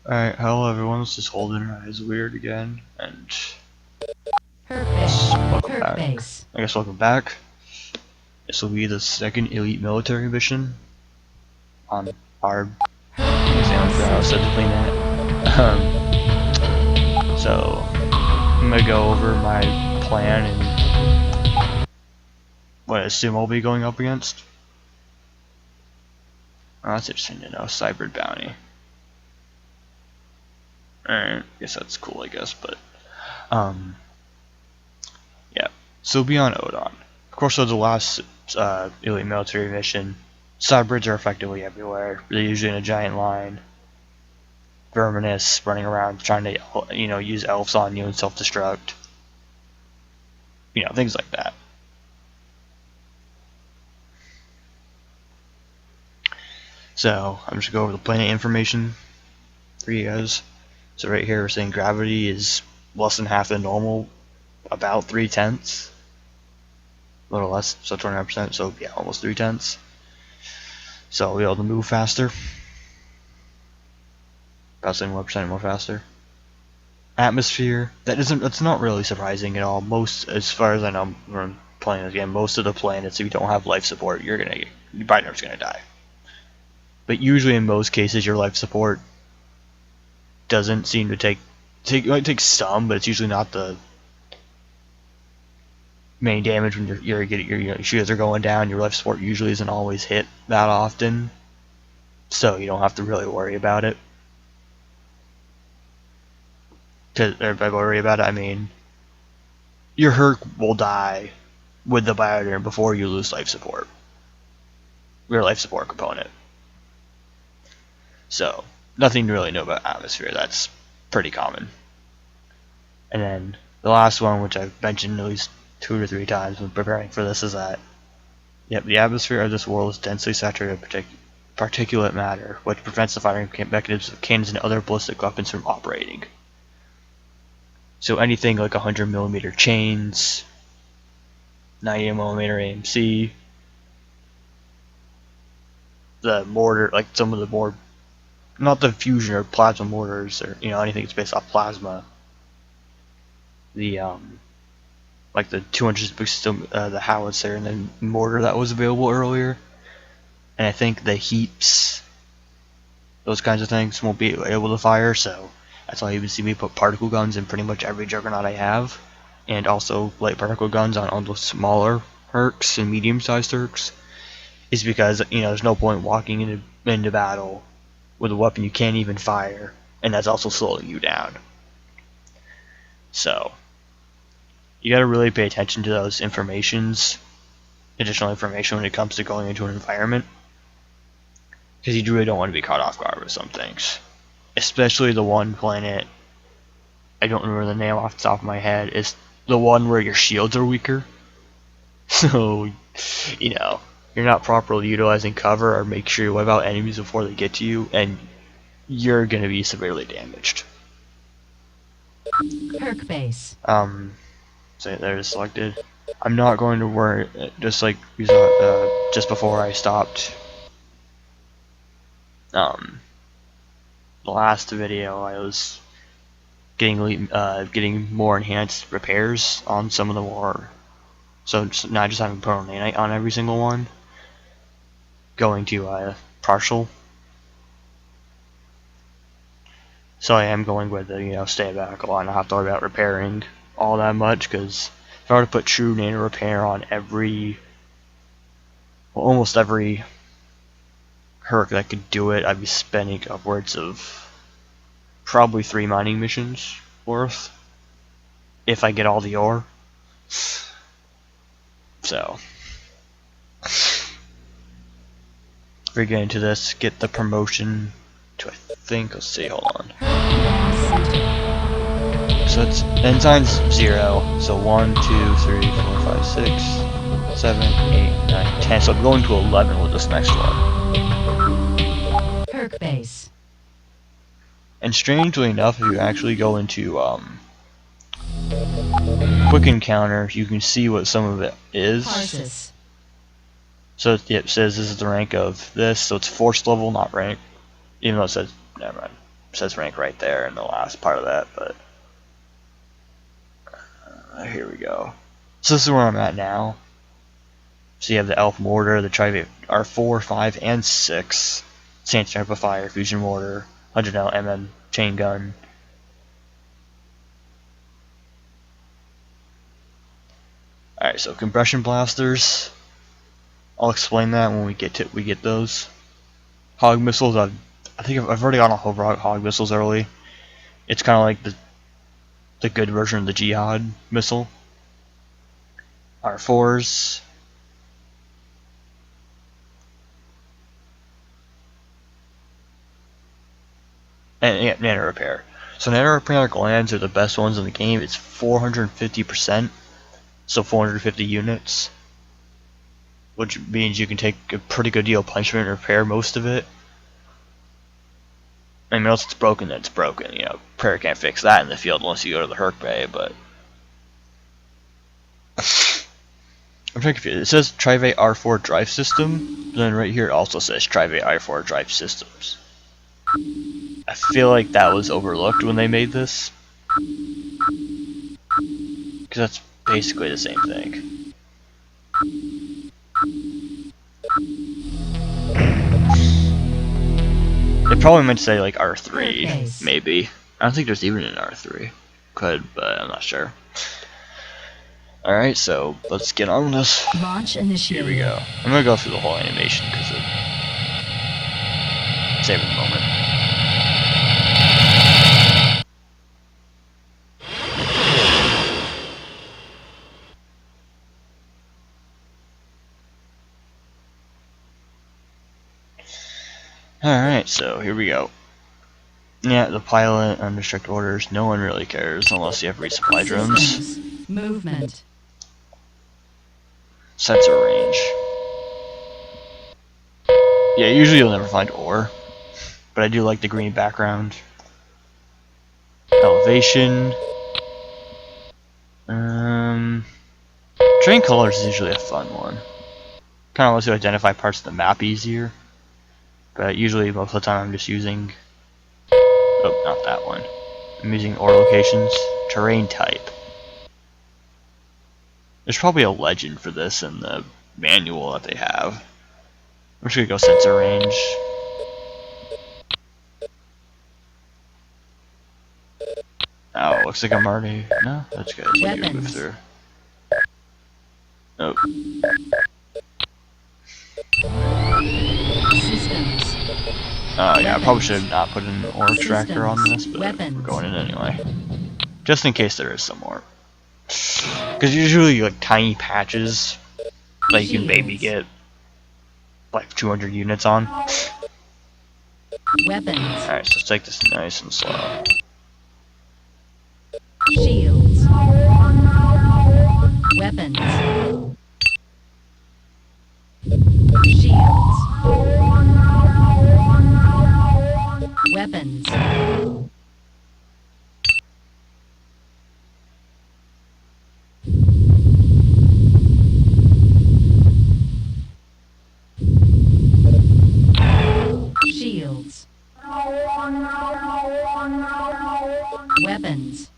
Alright, hello everyone, this is Holden, Eyes Weird again, and welcome back. Welcome back. This will be the second elite military mission on our I was said to clean that. So I'm gonna go over my plan and what I assume I'll be going up against. Oh, that's interesting to know. Cybrid bounty. Alright, guess that's cool, I guess, but yeah. So be on Odon. Of course, so the last elite military mission, Cybrids are effectively everywhere. They're usually in a giant line. Verminous running around trying to, use elves on you and self-destruct. Things like that. So I'm just gonna go over the planet information for you guys. So right here we're saying gravity is less than half the normal, about 3/10. A little less, so 29%, so yeah, almost 3/10. So we'll be able to move faster. About 71% more faster. Atmosphere, that's not really surprising at all. Most, as far as I know from playing this game, most of the planets, if you don't have life support, your bioderms gonna die. But usually in most cases your life support doesn't seem to take it might take some, but it's usually not the main damage when your shields are going down. Your life support usually isn't always hit that often, so you don't have to really worry about it. By worry about it, I mean your HERC will die with the bioderm before you lose life support. Your life support component. So nothing to really know about atmosphere. That's pretty common. And then the last one, which I've mentioned at least 2 or 3 times when preparing for this, is that the atmosphere of this world is densely saturated with particulate matter, which prevents the firing mechanisms of cannons and other ballistic weapons from operating. So anything like 100mm chains, 90mm AMC, the mortar, like some of the more, not the fusion or plasma mortars, or anything that's based off plasma. The like the 200 the howitzer and the mortar that was available earlier, and I think the heaps, those kinds of things won't be able to fire. So that's why you even see me put particle guns in pretty much every juggernaut I have, and also light particle guns on the smaller HERCS and medium-sized HERCS, is because there's no point walking into battle with a weapon you can't even fire, and that's also slowing you down. So you got to really pay attention to those additional information when it comes to going into an environment, because you really don't want to be caught off guard with some things. Especially the one planet, I don't remember the name off the top of my head, is the one where your shields are weaker. So, you're not properly utilizing cover, or make sure you wipe out enemies before they get to you, and you're going to be severely damaged. HERC base. So there's selected. I'm not going to worry, just like just before I stopped the last video, I was getting more enhanced repairs on some of the more, so not just having permanent nanite on every single one, going to partial. So I am going with the stay back a lot and not have to worry about repairing all that much, because if I were to put true nano repair on almost every HERC that could do it, I'd be spending upwards of probably 3 mining missions worth if I get all the ore. So we're getting into this, get the promotion to, I think, let's see, hold on. So it's ensign's 0, so 1, 2, 3, 4, 5, 6, 7, 8, 9, 10. So I'm going to 11 with this next one. HERC base. And strangely enough, if you actually go into quick encounter, you can see what some of it is. Parsis. So it says this is the rank of this, so it's force level, not rank. Even though it says, never mind. says rank right there in the last part of that, but here we go. So this is where I'm at now. So you have the Elf Mortar, the Trivate R4, 5, and 6. Sanction Amplifier, Fusion Mortar, 100 mm Chain Gun. Alright, so Compression Blasters. I'll explain that when we get those. Hog Missiles, I think I've already gotten off over Hog Missiles early. It's kind of like the good version of the Jihad missile. R4s. And yeah, Nano Repair. So Nano Repair glands are the best ones in the game. It's 450%, so 450 units, which means you can take a pretty good deal of punishment and repair most of it. I mean, once it's broken, then it's broken. You know, Prayer can't fix that in the field unless you go to the HERC bay, but I'm trying to confuse. It says Trivate R4 drive system, but then right here it also says Trivate R4 drive systems. I feel like that was overlooked when they made this, because that's basically the same thing. They probably meant to say like R3, maybe. I don't think there's even an R3. Could, but I'm not sure. Alright, so let's get on with this. Launch initiated. Here we go. I'm gonna go through the whole animation because of saving the moment. Alright, so here we go. Yeah, the pilot, unrestricted orders, no one really cares unless you have resupply drones. Movement. Sensor range. Yeah, usually you'll never find ore, but I do like the green background. Elevation. Train colors is usually a fun one. Kind of lets you identify parts of the map easier, but usually most of the time I'm just using. Oh, not that one. I'm using ore locations. Terrain type. There's probably a legend for this in the manual that they have. I'm just gonna go sensor range. Oh, looks like I'm already. No, that's good. You can move through. Oh. Systems. Oh yeah, I probably should have not put an ore extractor on this, but we're going in anyway. Just in case there is some more. Because usually like tiny patches that you can maybe get like 200 units on. Weapons. Alright, so let's take this nice and slow. Shields. Weapons. Shields. Weapons. Shields. Weapons.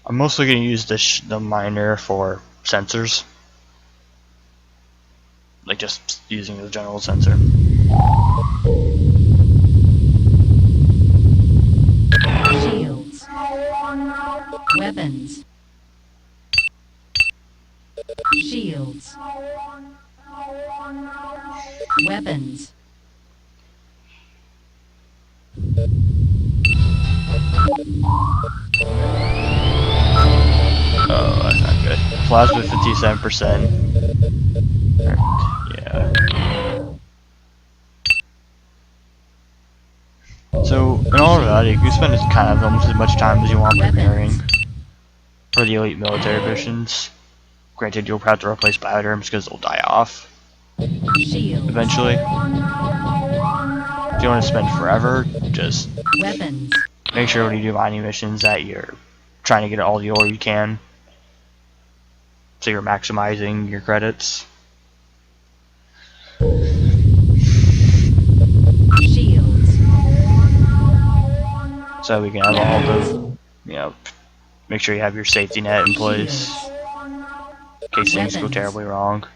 I'm mostly going to use the miner for sensors. Like just using the general sensor. Shields. Weapons. Shields. Weapons. Oh, that's not good. Plasma 57%. Yeah. So, in all reality, you can spend kind of almost as much time as you want preparing for the elite military missions. Granted, you'll have to replace bioderms because they'll die off eventually. If you want to spend forever, just Weapons. make sure when you do mining missions that you're trying to get all the ore you can, so you're maximizing your credits. so we can have all Weapons. the, make sure you have your safety net in place Shields. in case things go Weapons. terribly wrong.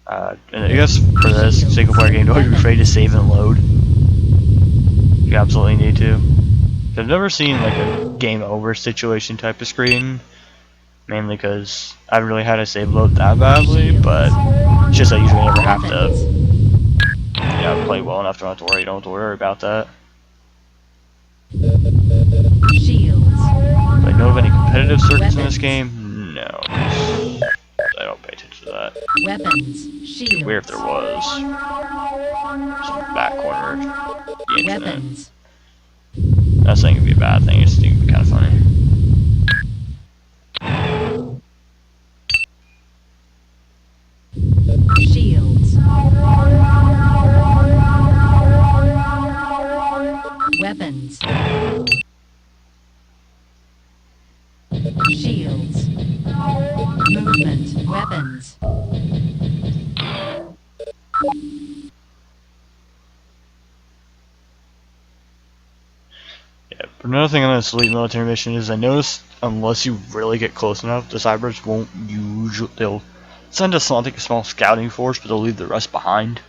And I guess for this Shields. single player game, don't be afraid to save and load. You absolutely need to. I've never seen like a game over situation type of screen, mainly because I haven't really had to save load that badly, Shields. but it's just I usually never have Weapons. to, play well enough to not have to worry. Don't have to worry about that. Shields. Do I know of any competitive circuits in this Weapons. game? No, 'cause I don't pay attention to that. Weapons. It'd be Shields. weird if there was. Some back corner of the internet. Weapons. Not saying it'd be a bad thing, I just think it'd be kind of funny. Shields. Weapons. Shields. Movement. Weapons. Yeah, but another thing on this elite military mission is I noticed unless you really get close enough, the Cybrids won't usually, they'll send us I think a small scouting force, but they'll leave the rest behind.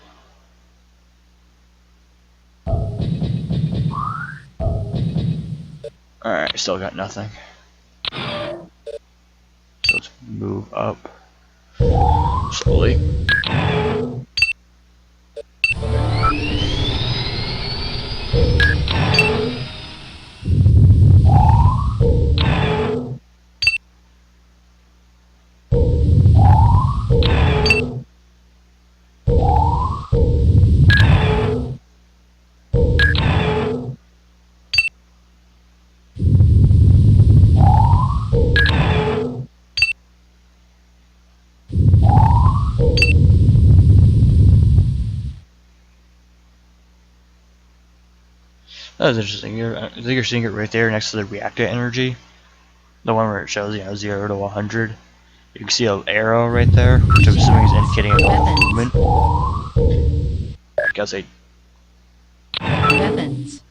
Alright, still got nothing. So let's move up slowly. That was interesting. I think you're seeing it right there next to the reactor energy. The one where it shows, 0 to 100. You can see an arrow right there, which I'm assuming is indicating a normal movement. Because Weapons.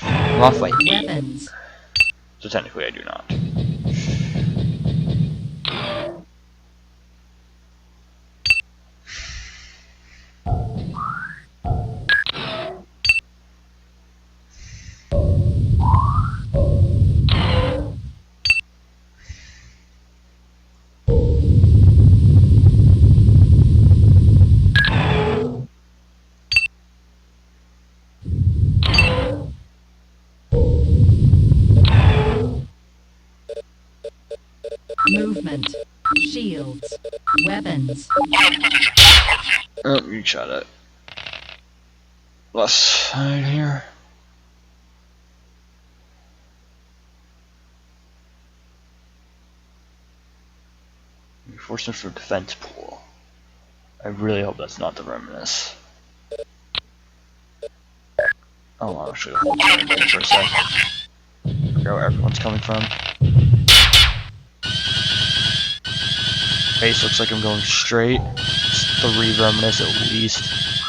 I'm off by 8. Weapons. So technically I do not. Movement. Shields. Weapons. Oh, you shot it. Left side here. Reinforcement for defense pool. I really hope that's not the Reminisce. Oh, I'll actually hold it for a sec. Figure out where everyone's coming from. Base looks like I'm going straight. It's 3 Reminisce at least.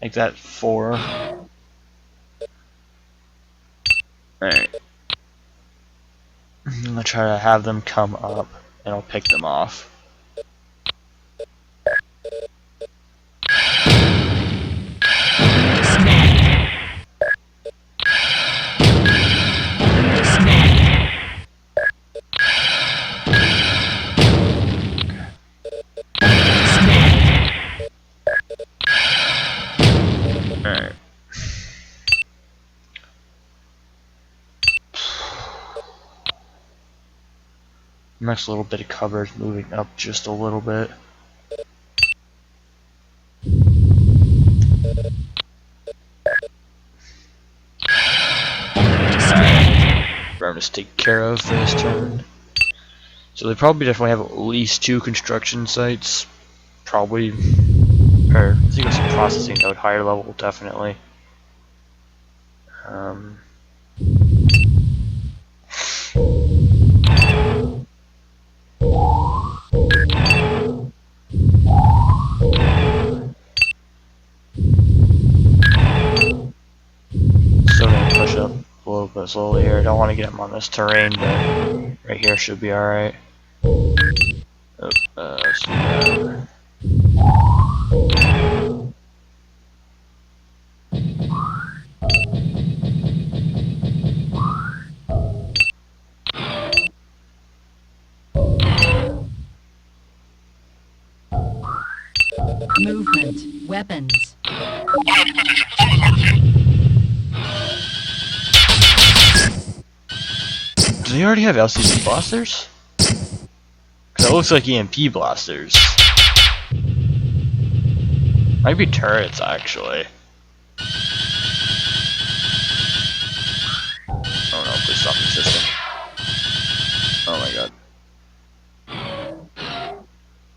Make that 4. Alright. I'm gonna try to have them come up and I'll pick them off. Alright. Next little bit of cover is moving up just a little bit. Reminisce take care of for this turn. So they probably definitely have at least 2 construction sites. Probably, or I think it's a processing node, higher level, definitely. Go slowly here. I don't want to get him on this terrain, but right here should be alright. Oh, let's do that. Movement. Weapons. Do they already have LCD blasters? Because it looks like EMP blasters. Might be turrets, actually. Oh no, please stop the system. Oh my god.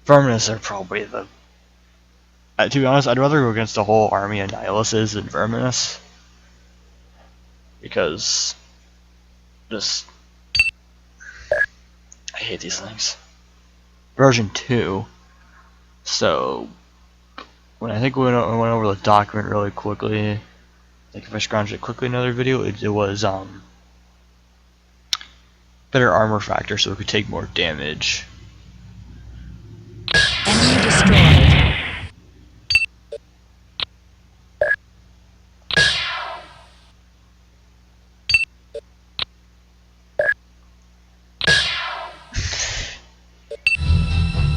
Verminous are probably the... to be honest, I'd rather go against a whole army of Nihilists than Verminous. Because... just... I hate these things. Version 2. So... when I think we went over the document really quickly... like if I scrounged it quickly in another video, it was better armor factor so it could take more damage. Enemy destroyed.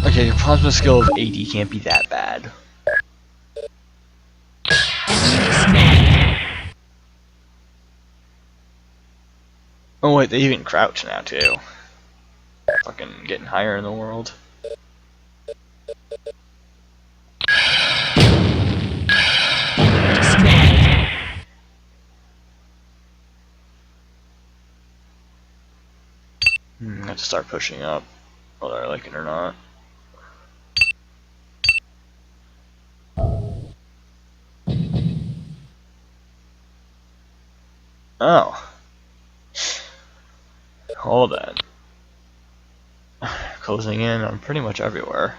Okay, your plasma skill of 80 can't be that bad. Oh wait, they even crouch now too. Fucking getting higher in the world. I have to start pushing up, whether I like it or not. Oh. Hold on. Closing in on pretty much everywhere.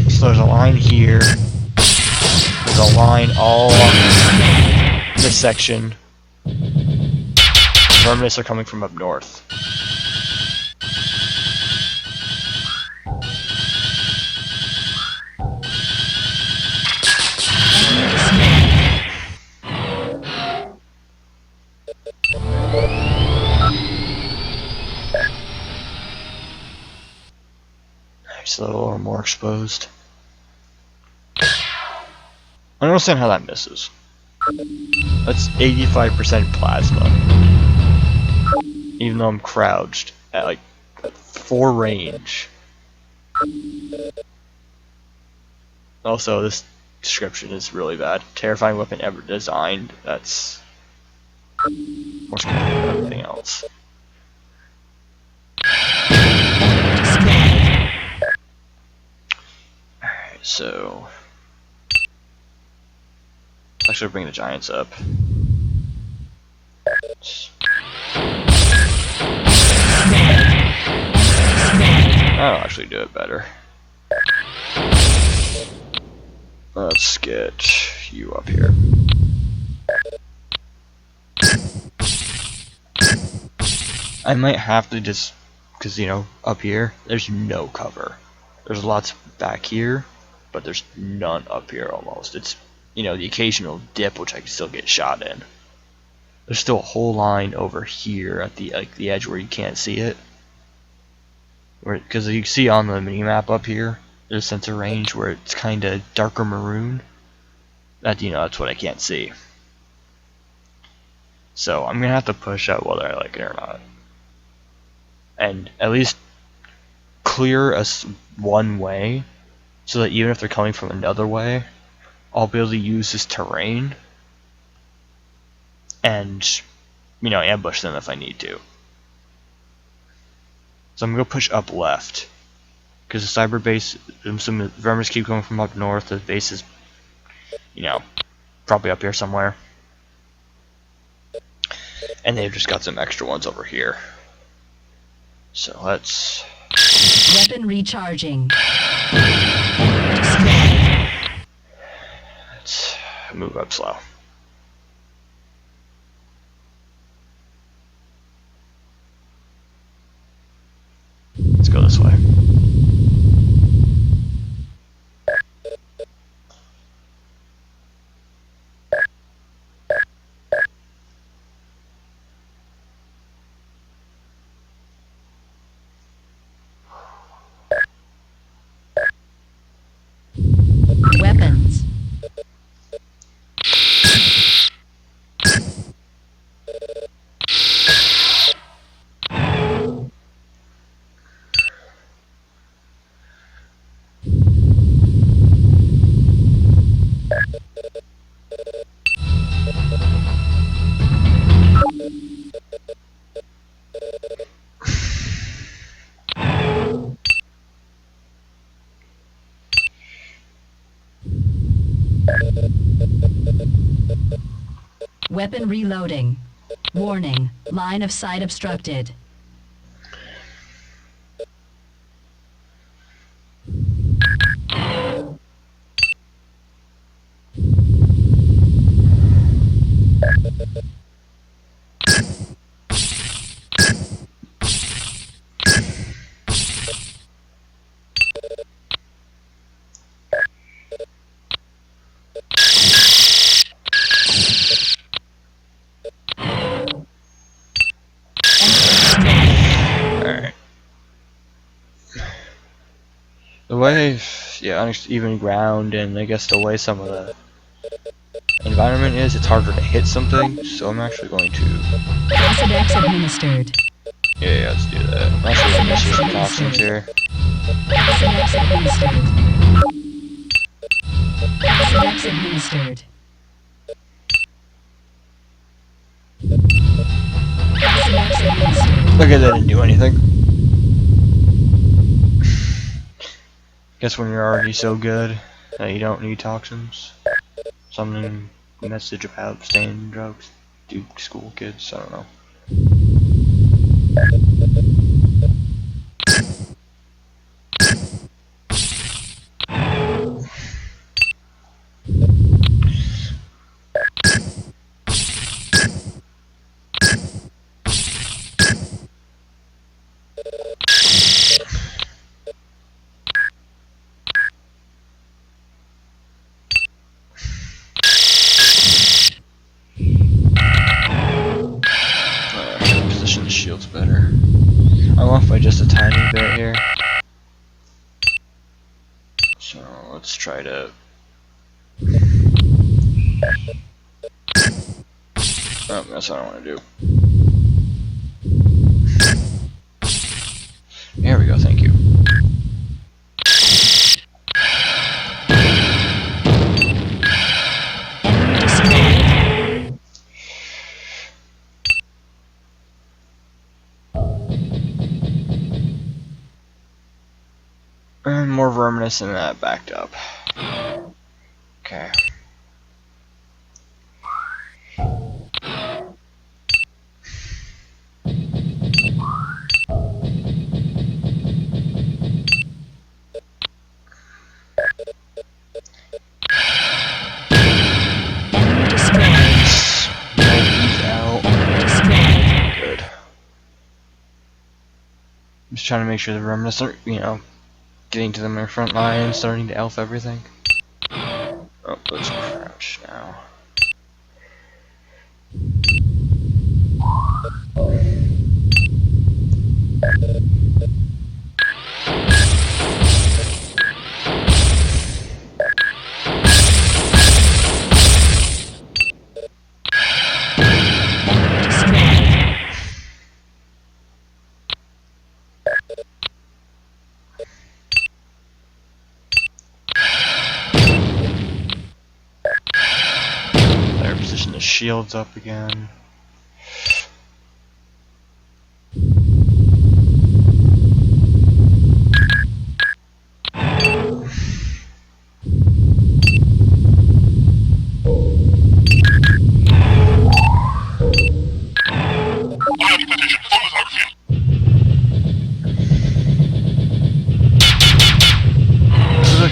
So there's a line here. There's a line all along this section. Verminous are coming from up north. Just a little more exposed. I don't understand how that misses. That's 85% plasma. Even though I'm crouched at like 4 range. Also, this description is really bad. Terrifying weapon ever designed. That's more scary than everything else. Alright, so let's actually bring the giants up. That'll actually do it better. Let's get you up here. I might have to just, because you know, up here, there's no cover. There's lots back here, but there's none up here almost. It's, you know, the occasional dip which I can still get shot in. There's still a whole line over here at the the edge where you can't see it. Because you see on the mini map up here, there's a sensor range where it's kind of darker maroon. That, you know, that's what I can't see. So I'm gonna have to push out whether I like it or not, and at least clear us one way, so that even if they're coming from another way, I'll be able to use this terrain and, you know, ambush them if I need to. So I'm gonna go push up left, because the cyber base, some vermins keep coming from up north. The base is you know, probably up here somewhere. And they've just got some extra ones over here. So let's... Weapon recharging. Let's move up slow. Let's go this way. Weapons. Weapon reloading. Warning, line of sight obstructed. Alright. The way, yeah, uneven ground, and I guess the way some of the environment is, it's harder to hit something, so I'm actually going to... Acid X administered. Yeah, let's do that. I'm actually going to issue some toxins here. Acid X administered. Acid X administered. Acid X administered. Okay, that didn't do anything. Guess when you're already so good that you don't need toxins. Something message about staying drugs. Duke school kids, I don't know. Position the shields better. I'm off by just a tiny bit here. So let's try to... Oh, that's what I want to do. There we go, thank you. And more verminous than that backed up. Okay. Good. Just trying to make sure the remnants are, you know, getting to them in their front line, starting to elf everything. Oh, let's crouch now. Better position the shields up again.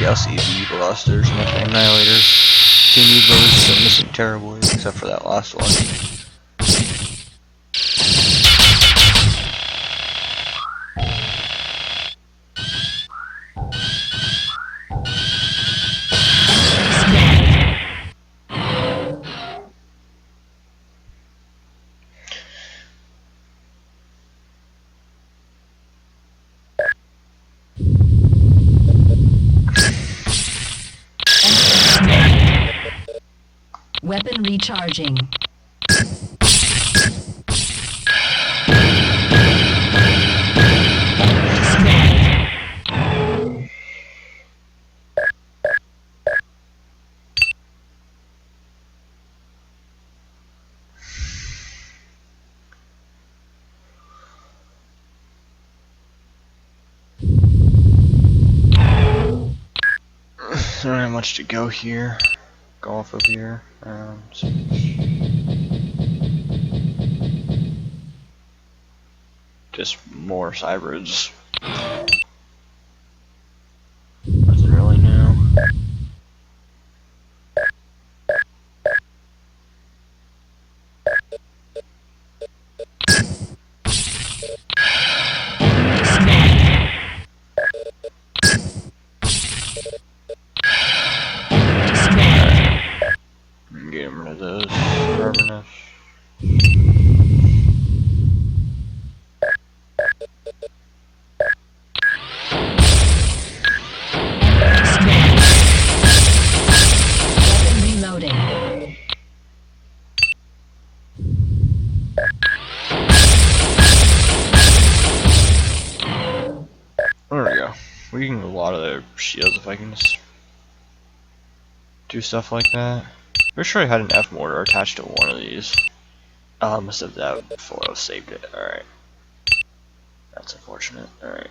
LCV blasters and annihilators. Two need those, they're missing terribly, except for that last one. Weapon recharging. I don't have much to go here. Go off of here. Just more cybrids. Nothing really new. Getting rid of those. Stubbornness. Weapon reloading. There we go. We can get a lot of their shields if I can just do stuff like that. Pretty sure I had an F mortar attached to one of these. I must have that before I saved it. Alright. That's unfortunate. Alright.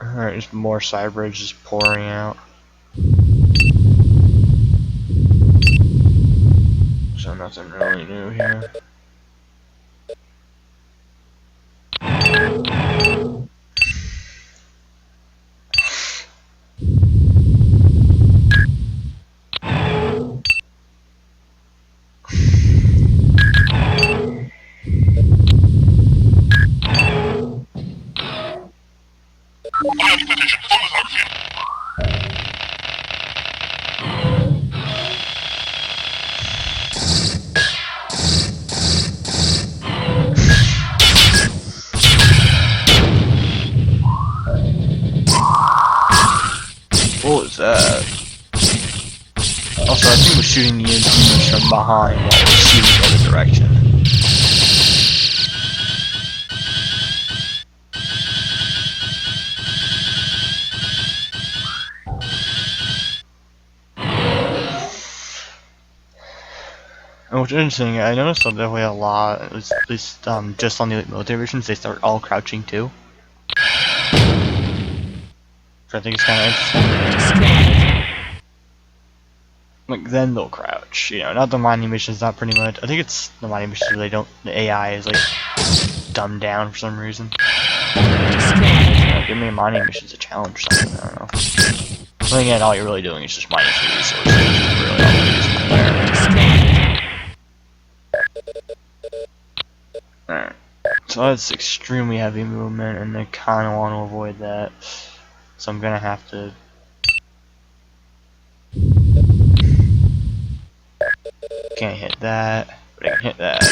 Alright, just more cybrids just pouring out. So nothing really new here. What was that? Also, I think we're shooting the EMPs from behind while we're shooting the other direction. And what's interesting, I noticed that definitely a lot, at least just on the elite military missions, they start all crouching too. Which I think is kind of interesting. Like, then they'll crouch, you know, not the mining missions, not pretty much. I think it's the mining missions where they don't, the AI is like, dumbed down for some reason. Give me a mining mission's a challenge or something, I don't know. But again, all you're really doing is just mining for resources, really all the reasons there. Alright, so that's extremely heavy movement, and I kind of want to avoid that. So I'm gonna have to. Can't hit that, but I can hit that.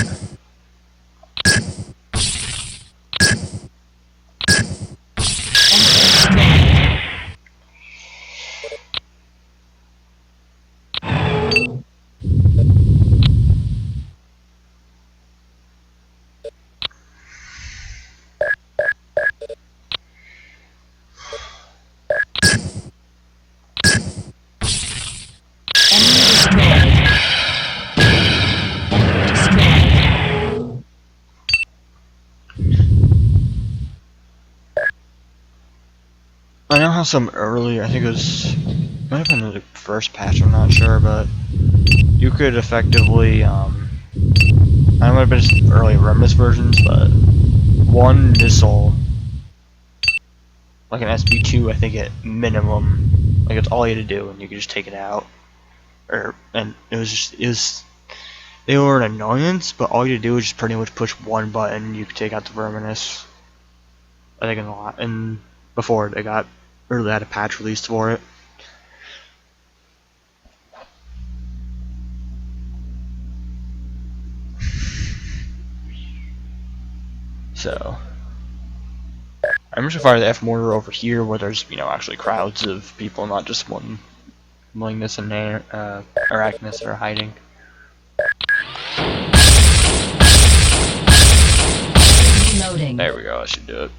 I know how some earlier, I think it was, might have been the first patch, I'm not sure, but you could effectively, I might have been some early Remus versions, but one missile, like an SB2, I think at minimum, like it's all you had to do, and you could just take it out. And they were an annoyance, but all you had to do was just pretty much push one button, you could take out the Verminous. I think in a lot, and before they got, or they had a patch released for it. So I'm just fire the F mortar over here where there's, you know, actually crowds of people, not just one malignus and arachnus that are hiding. Reloading. There we go, I should do it.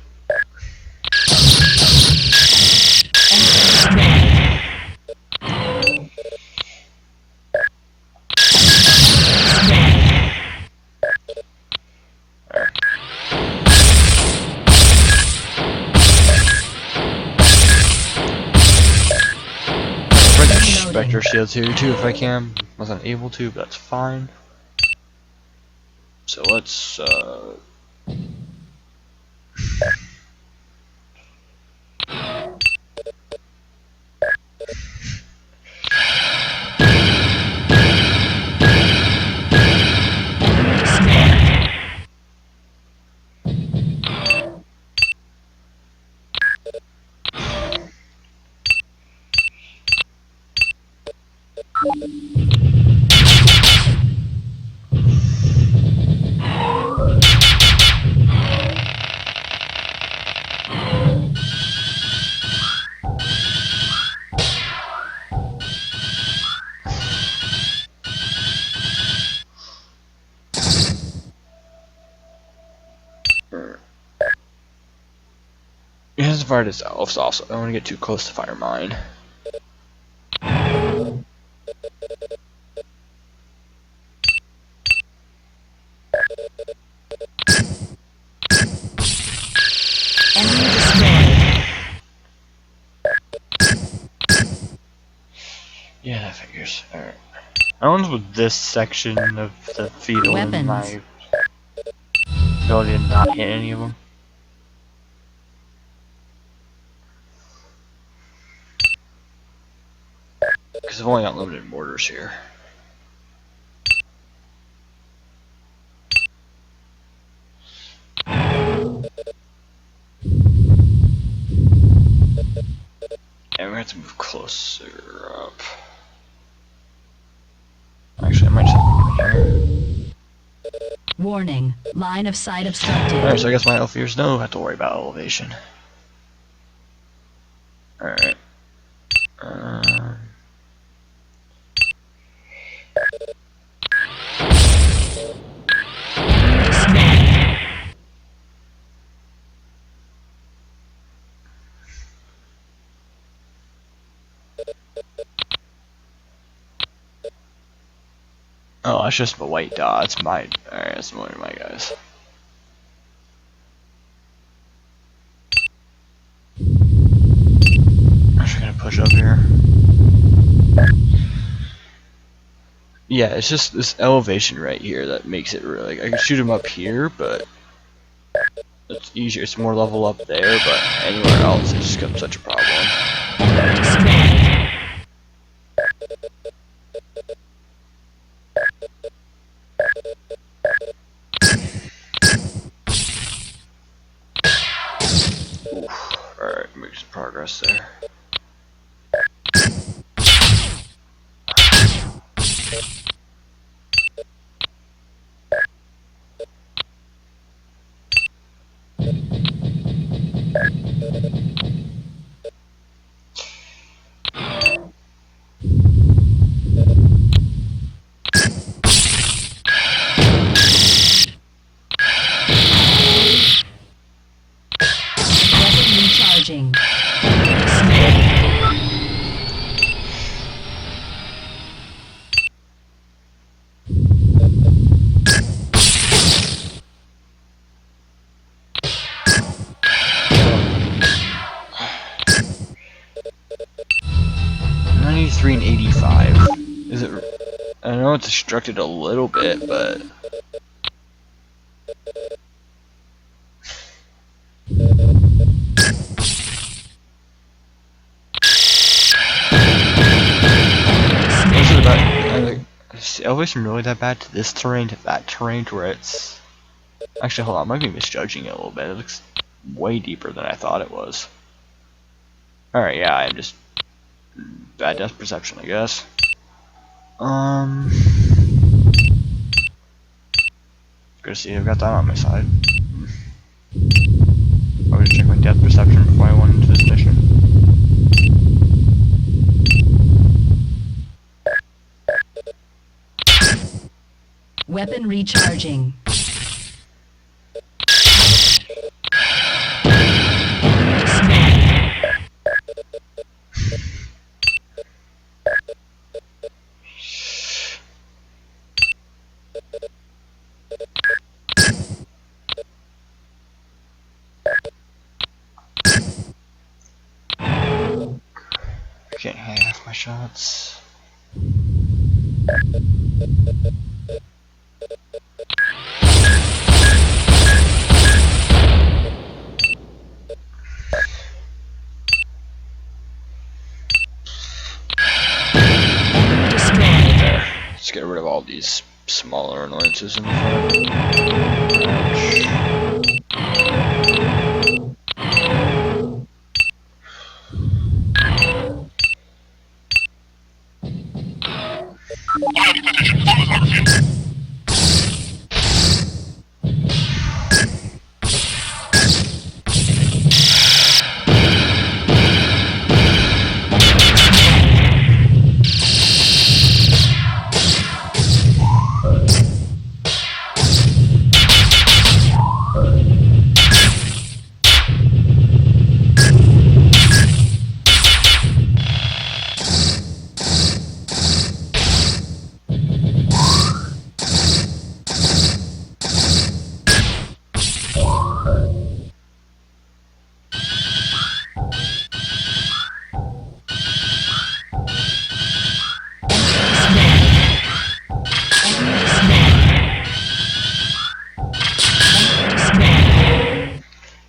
Spectre shields here too if I can. Wasn't able to, but that's fine. So let's it has to fire this elves also. I don't want to get too close to fire mine. Enemy destroyed. Yeah, that figures. Alright. I want with this section of the field and my ability to not hit any of them. Because I've only got limited mortars here. And we have to move closer up. Actually, I might just have to move here. Warning. Line of sight obstructed. Alright, so I guess my Elfiers don't have to worry about elevation. Alright. Oh, that's just a white dot. It's my. Alright, that's one of my guys. I'm just gonna push up here. Yeah, it's just this elevation right here that makes it really. I can shoot him up here, but it's easier. It's more level up there, but anywhere else, it just becomes such a problem. Alright, make some progress there. Recharging. And 85. Is it? I know it's obstructed a little bit, but Is the elevation really that bad to this terrain, to that terrain, to where it's... Actually, hold on, I might be misjudging it a little bit. It looks way deeper than I thought it was. Alright, yeah, I'm just... bad depth perception, I guess. Good to see I've got that on my side. I was check my depth perception before I went into this mission. Weapon recharging. Okay, half my shots. There. Let's get rid of all these smaller annoyances in the front.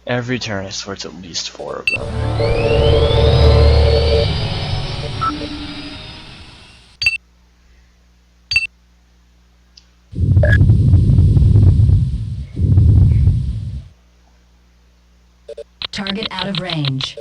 Every turn I swear it's at least 4 of them. Target out of range.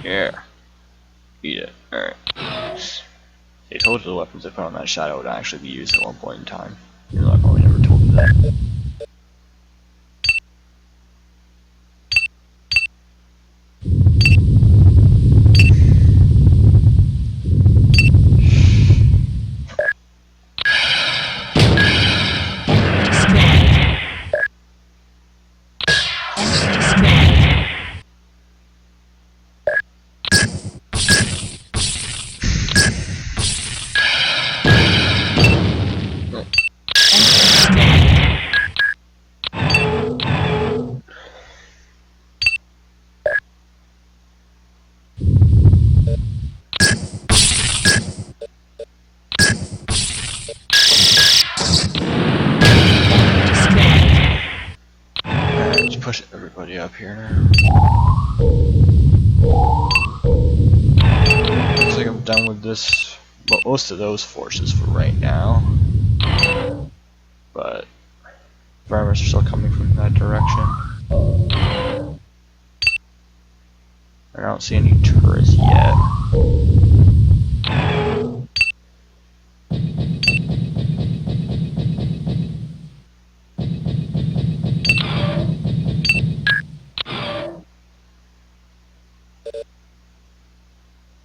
Yeah. Eat it. Alright. They told you the weapons I put on that shadow would actually be used at one point in time. Even though I probably never told you that. Alright, let's push everybody up here. Looks like I'm done with this, well, most of those forces for right now. But farmers are still coming from that direction. I don't see any turrets yet.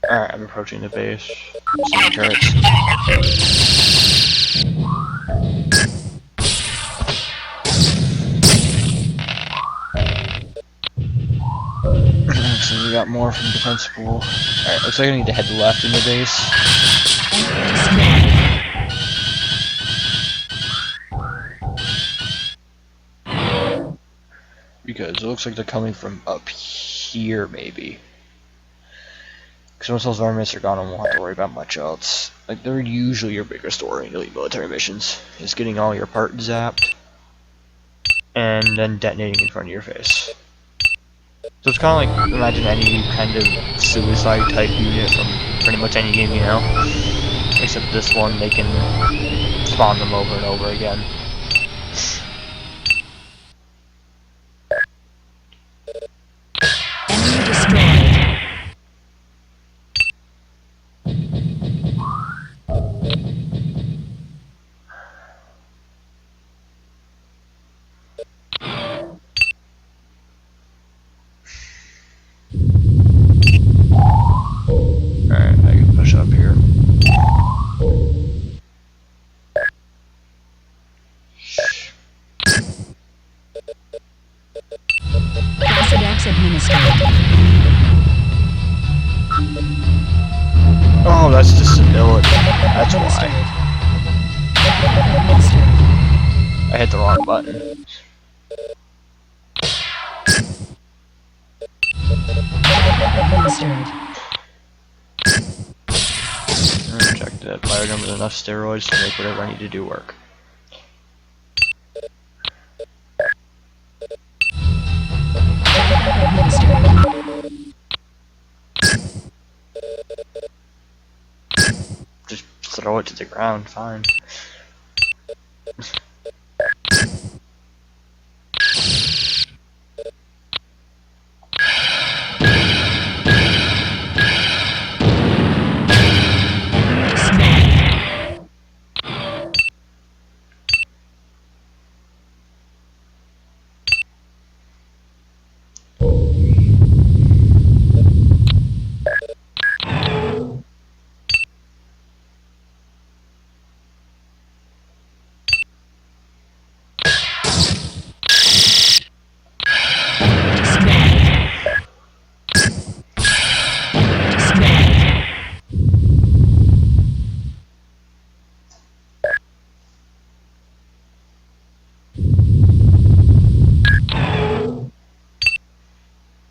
Alright, I'm approaching the base. Seeing turrets. So we got more from the defense pool. Alright, looks like I need to head left in the base. Because it looks like they're coming from up here, maybe. Because once those armaments are gone, I won't have to worry about much else. Like, they're usually your biggest story in elite military missions, is getting all your parts zapped, and then detonating in front of your face. So it's kind of like, imagine any kind of suicide type unit from pretty much any game, you know? Except this one, they can spawn them over and over again. Enemy destroyed. Alright, I can push up here. Placidex administered. Oh, that's disability. That's why. Administered. I hit the wrong button. Administered. Check that bioderm with enough steroids to make whatever I need to do work. Just throw it to the ground, fine.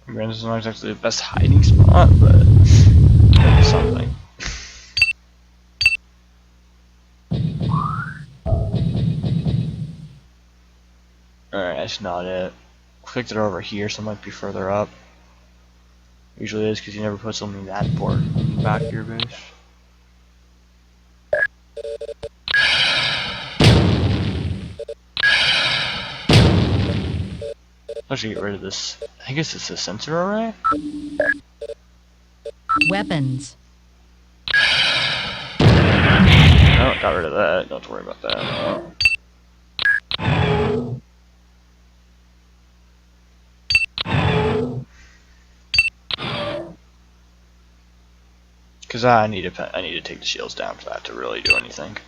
I mean, this is not exactly the best hiding spot, but it's something. Alright, that's not it. Clicked it over here, so it might be further up. Usually it is because you never put something that important in the back of your base. Let's get rid of this. I guess it's a sensor array? Weapons. Oh, got rid of that. Don't have to worry about that. Because I need to take the shields down for that to really do anything.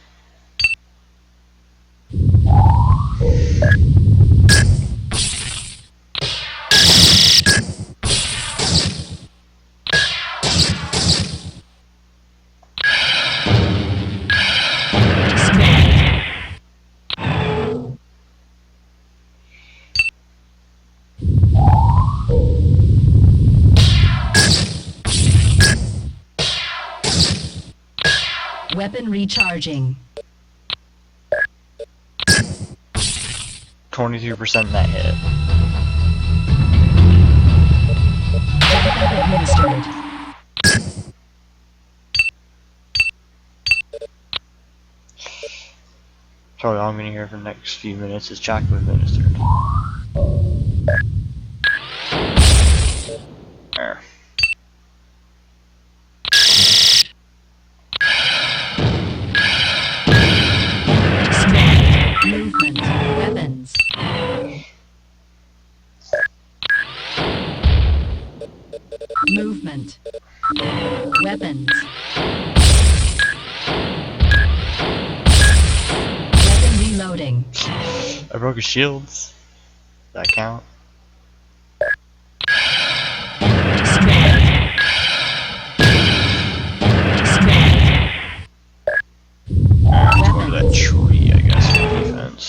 Weapon recharging. 23% net hit. Backup administered. Probably all I'm gonna hear for the next few minutes is Jack administered. There. Movement. Weapons. Movement. Weapons. Weapon reloading. I broke his shields. Does that count? Go to that tree, I guess, for defense.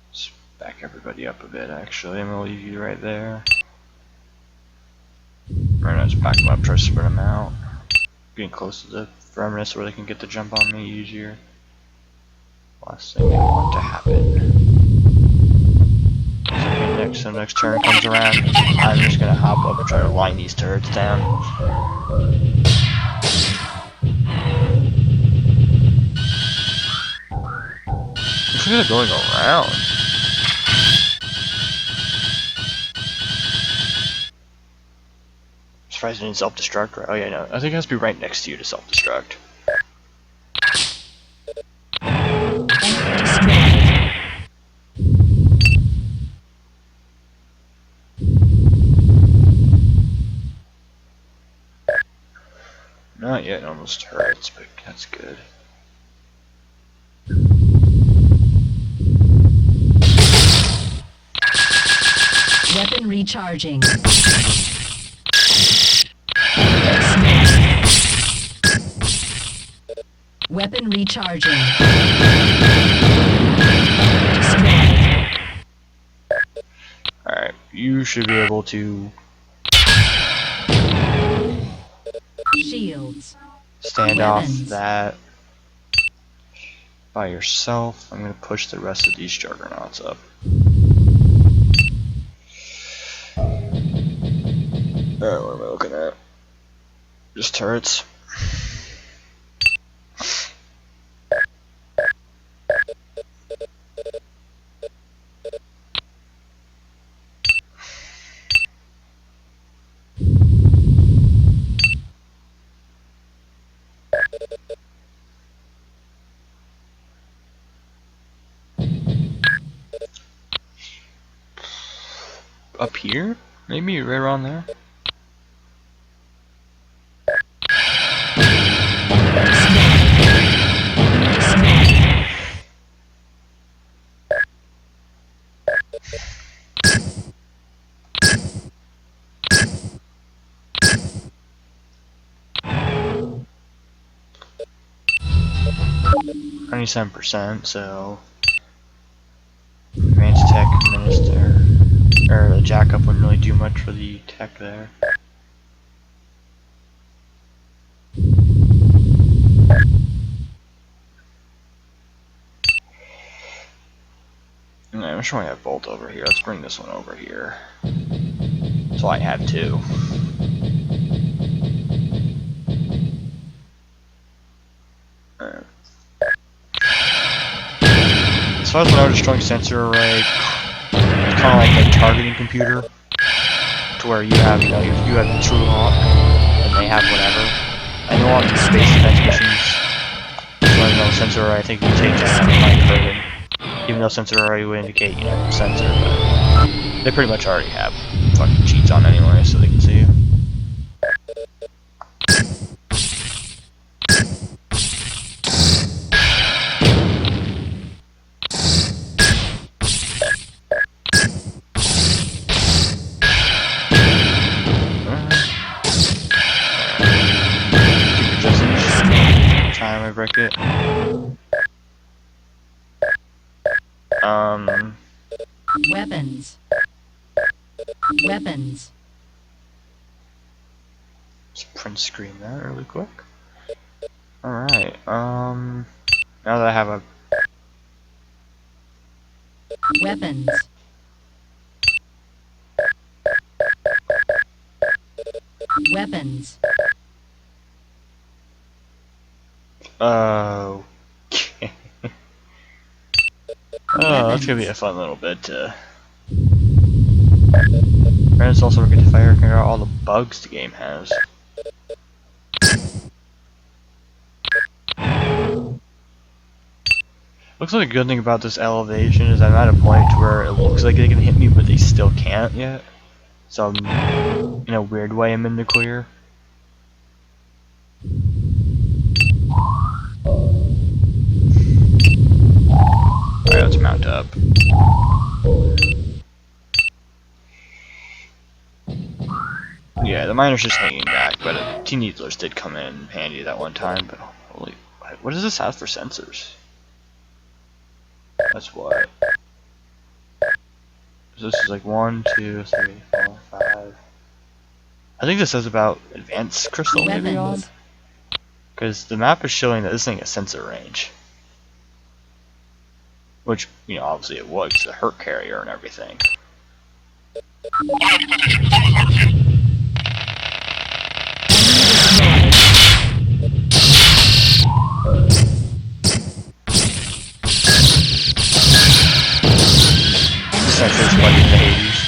Let's back everybody up a bit, actually. I'm gonna leave you right there. Right now, just back them up, try to spread them out. Getting close to the perimeter where they can get the jump on me easier. Last thing I want to happen. So next turn comes around, I'm just gonna hop up and try to line these turrets down. What's kind of going around? Surprised it didn't self-destruct, right? Oh yeah, no. I think it has to be right next to you to self-destruct. Not yet on those turrets, but that's good. Weapon recharging. Weapon recharging. Alright, you should be able to Shields. stand Weapons. off that by yourself. I'm going to push the rest of these juggernauts up. Alright, what am I looking at? Just turrets. Up here? Maybe right around there? %, so advanced tech minister, or the jack up wouldn't really do much for the tech there. I'm sure I have bolt over here. Let's bring this one over here. So I have two. Alright. As far as when I was destroying sensor array, it's kind of like a targeting computer, to where you have, you know, you have the True Hawk, and they have whatever. I know on the space defense missions, when the sensor array, I think you take that out of my curtain, even though sensor array would indicate, you know, sensor, but they pretty much already have fucking cheats on anyway, so they can see you. Time I break it. Weapons. Weapons. Let's print screen that really quick. Alright, now that I have a Weapons. Weapons. Okay. Oh, that's gonna be a Weapons. fun little bit to... Friends also get to fire figure out all the bugs the game has. Looks like a good thing about this elevation is I'm at a point where it looks like they can hit me, but they still can't yet. So I'm, in a weird way, I'm in the clear. Alright, let's mount up. Yeah, the miner's just hanging back, but Teen Needlers did come in handy that one time, but holy... What does this have for sensors? That's what. So this is like 1, 2, 3, 4, 5. I think this says about advanced crystal maybe on? Weapons. Because the map is showing that this thing has sensor range. Which, you know, obviously it would, because the HERC carrier and everything. This sensor's like in the Hades.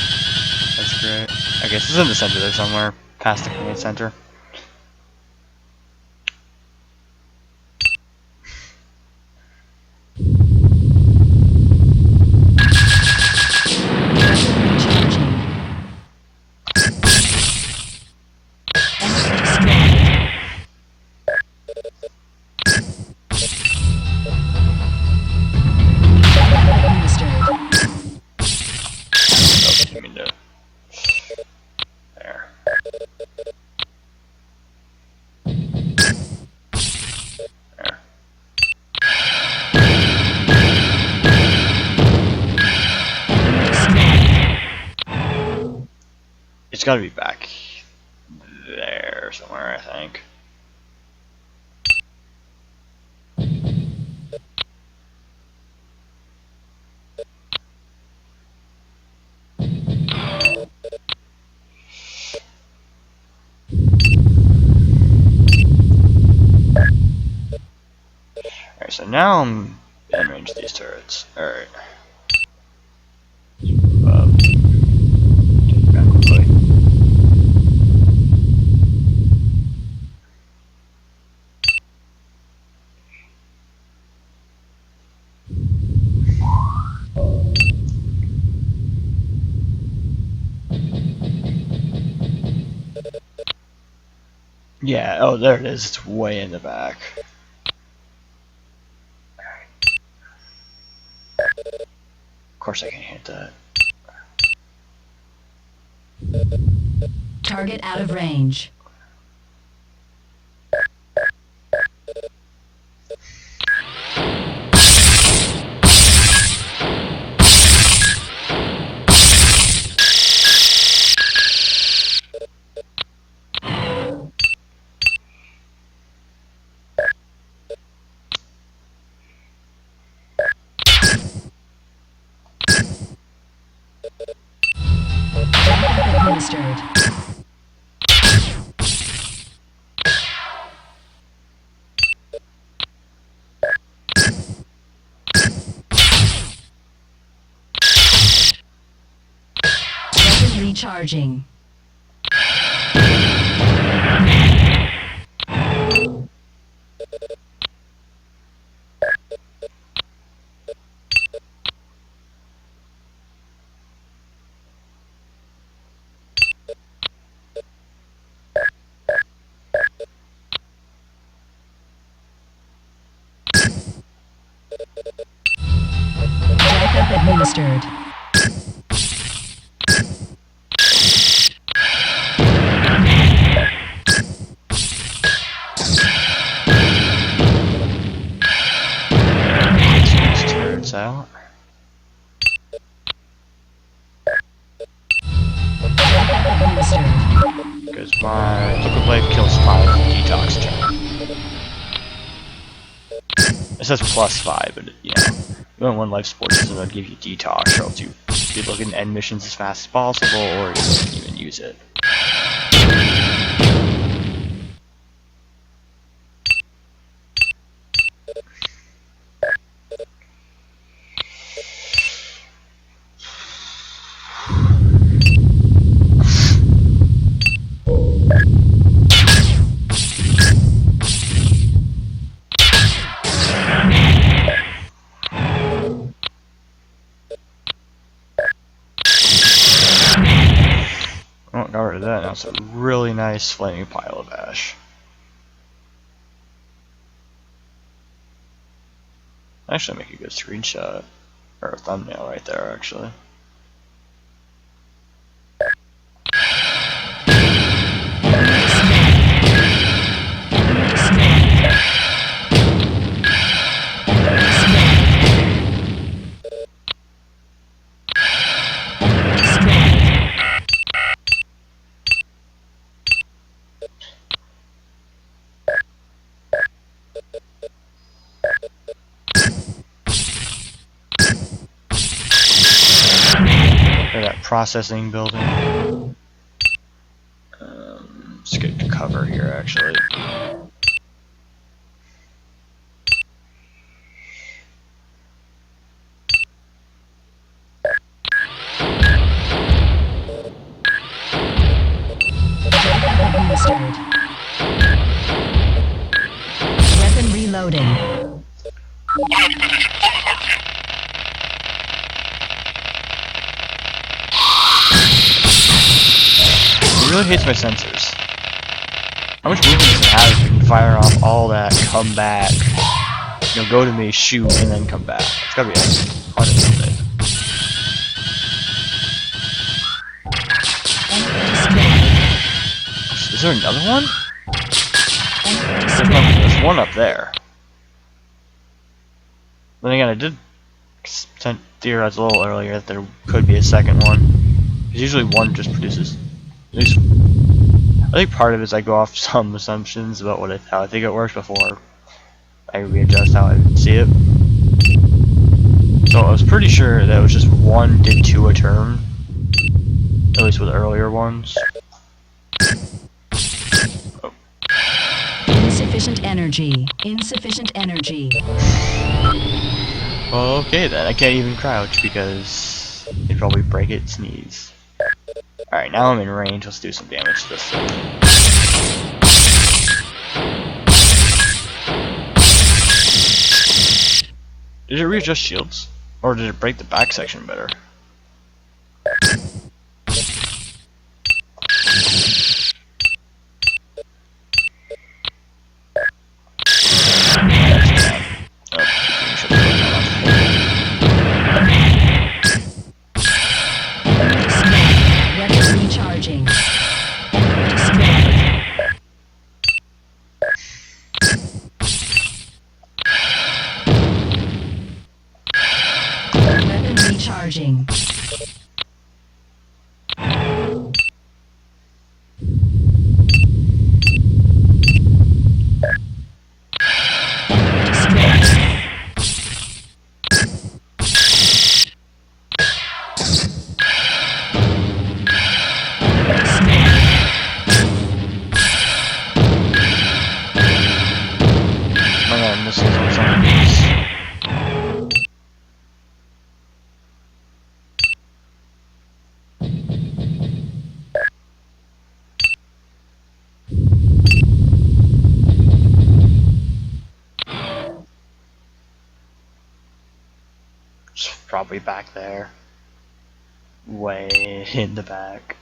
That's great. I guess it's in the center there somewhere, past the command center. I mean, there. There. It's gotta be back there somewhere, I think. Alright, so now I'm in range of these turrets. Alright. Take it back quickly. Yeah, oh there it is, it's way in the back. Of course I can hit that. Target out of range. Administered. Weapon recharging. Backup administered. These turrets out. Backup administered. Because my liquid blade kills 5 detox turn. It says +5, but yeah. You want one life support system that'll give you detox, or else you be looking to end missions as fast as possible, or you wouldn't even use it. Oh, got rid of that. Now it's a really nice flaming pile of ash. Actually, make a good screenshot or a thumbnail right there. Actually. That processing building. Let's get to cover here, actually. Weapon reloading. It really hates my sensors. How much movement does it have if you can fire off all that, come back, you know, go to me, shoot, and then come back? It's gotta be hard to something. Is there another one? There's one up there. Then again, I did theorize a little earlier that there could be a second one. Because usually one just produces. At least, I think part of it is I go off some assumptions about how I think it works before I readjust how I see it. So I was pretty sure that it was just one did two a turn. At least with earlier ones. Oh. Insufficient energy. Insufficient energy. Well, okay then. I can't even crouch because it'd probably break it, sneeze. Alright, now I'm in range. Let's do some damage to this thing. Did it readjust shields? Or did it break the back section better? Recharging. Probably back there. Way in the back.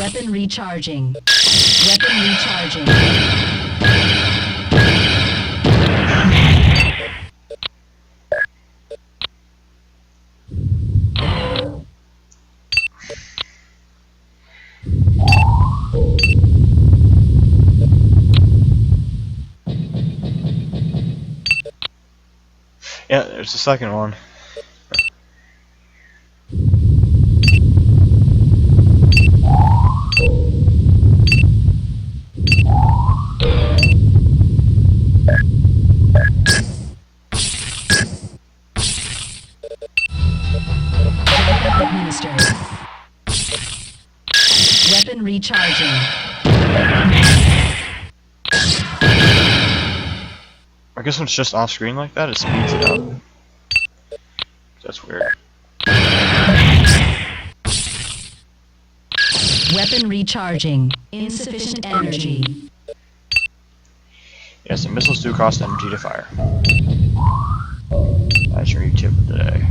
Weapon recharging. Weapon recharging. Yeah, there's the second one. Administered. Weapon recharging. I guess when it's just off screen like that, it speeds it up. That's weird. Weapon recharging. Insufficient energy. Yes, the missiles do cost energy to fire. That's your tip of the day.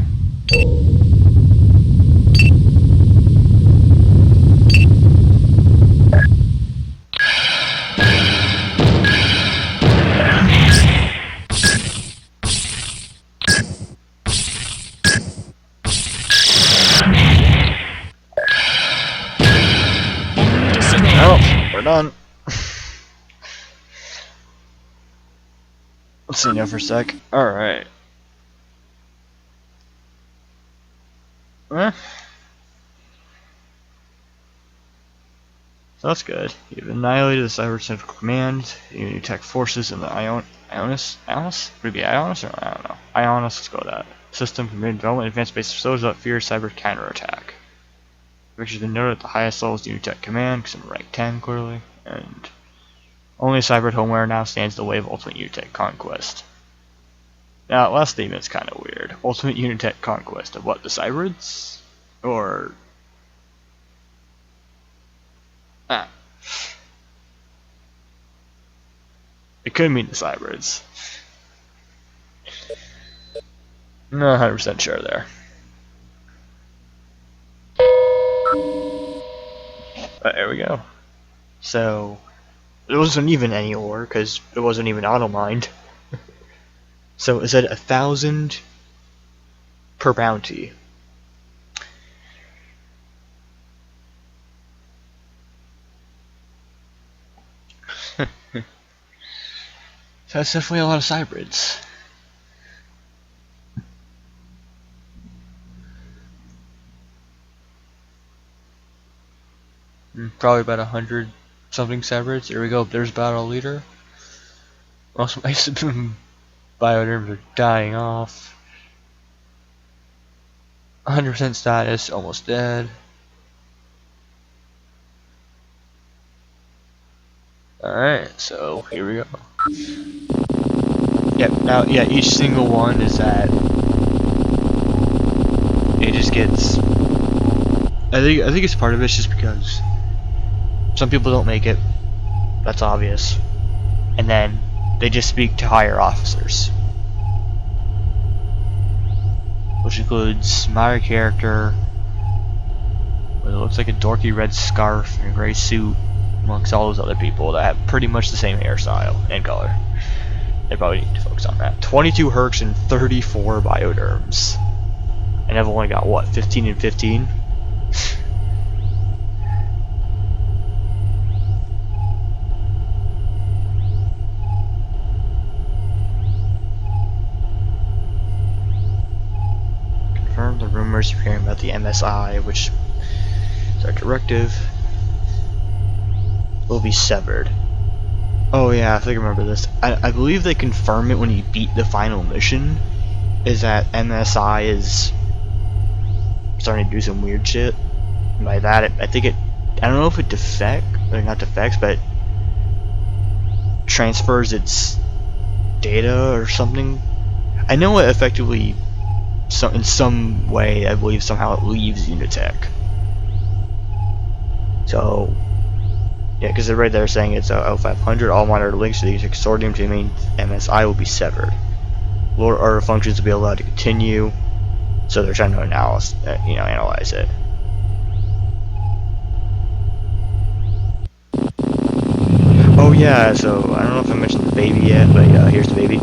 Oh, we're done. Let's see now for a sec. Alright. So that's good. You've annihilated the Cybrid Central Command, you tech forces in the Ionis? Would it be Ionis or I don't know. Ionis, let's go with that. System committed development advanced base facilities that fear cyber counterattack. Which has been noted at the highest levels of Unitech Command, because I'm rank 10 clearly, and only Cybrid Homeware now stands the way of Ultimate Unitech Conquest. Now, last statement's kind of weird. Ultimate Unitech Conquest of what, the Cybrids? Or... ah. It could mean the Cybrids. I'm not 100% sure there. But there we go. So, it wasn't even any ore, because it wasn't even auto-mined. So it said 1,000 per bounty. So that's definitely a lot of Cybrids. Probably about 100 something Cybrids. Here we go. There's Battle Leader. Also, my bioderms are dying off. 100% status, almost dead. Alright, so here we go. Yep, now, yeah, each single one is that it just gets. I think it's part of it just because some people don't make it. That's obvious. And then they just speak to higher officers, which includes my character with it looks like a dorky red scarf and a gray suit, amongst all those other people that have pretty much the same hairstyle and color. They probably need to focus on that. 22 HERCS and 34 bioderms. And I've only got what, 15 and 15? Confirm the rumors you're hearing about the MSI, which is our directive, will be severed. Oh yeah, I think I remember this. I believe they confirm it when you beat the final mission, is that MSI is starting to do some weird shit. And by that, I think it, I don't know if it not defects, but transfers its data or something. I know it effectively, in some way, I believe somehow it leaves Unitech. So, yeah, because they're right there saying it's L500. All monitor links to the consortium to the main MSI will be severed. Lower order functions will be allowed to continue. So they're trying to analyze it. yeah, so I don't know if I mentioned the baby yet, but here's the baby.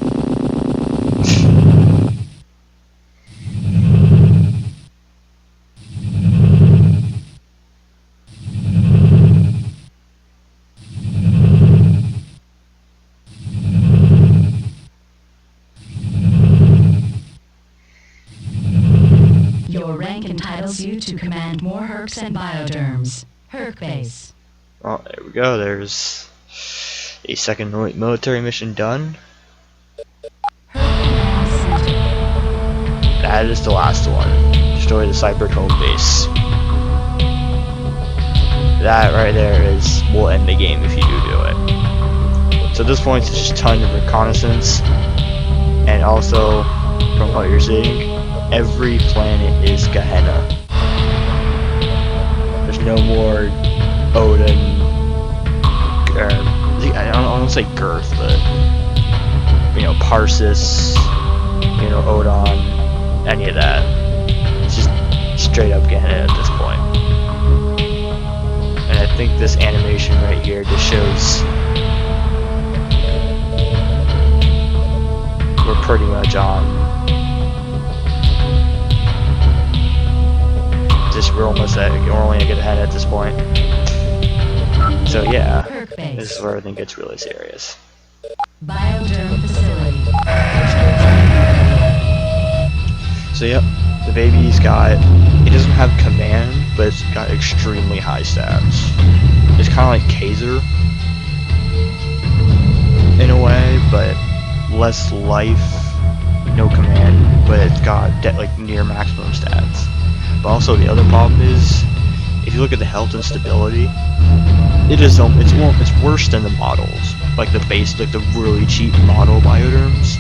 Your rank entitles you to command more HERCS and bioderms. HERC base. Oh, there we go. There's a second military mission done. That is the last one. Destroy the Cybrid home base. That right there will end the game if you do it. So at this point, it's just a ton of reconnaissance, and also, from what you're seeing, every planet is Gehenna. There's no more Odon, I don't want to say Girth, but Parsis, Odon, any of that. It's just straight up Gehenna at this point. And I think this animation right here just shows we're pretty much on. We're almost at, we're only gonna get ahead at this point. So yeah, this is where everything gets really serious. Bioderm facility. So yep, the baby's got, it doesn't have command, but it's got extremely high stats. It's kind of like Kaiser in a way, but less life, no command, but it's got like near maximum stats. But also the other problem is, if you look at the health and stability, it's worse than the models, like the base, like the really cheap model bioderms.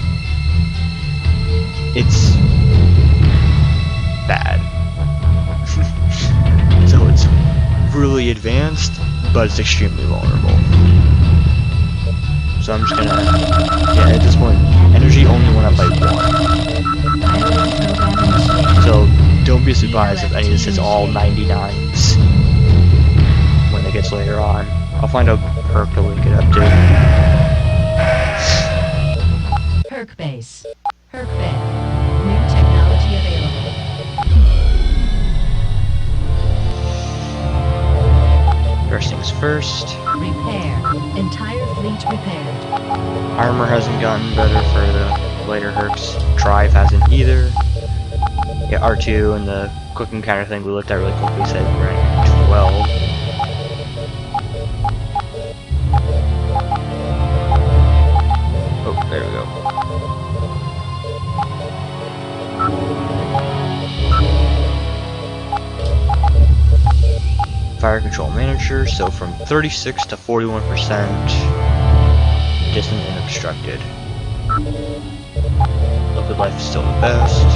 It's bad. So it's really advanced, but it's extremely vulnerable. So I'm just gonna, yeah, at this point, energy only went up by 1. So don't be surprised if any of this is all 99s when it gets later on. I'll find a perk to link it up to. HERC base. HERC bed. New technology available. First things first. Repair. Entire fleet repaired. Armor hasn't gotten better for the later HERCS. Drive hasn't either. Yeah, R2 and the quick encounter thing we looked at really quickly said rank 12. Oh, there we go. Fire control manager, so from 36 to 41% distant and obstructed. Liquid life is still the best.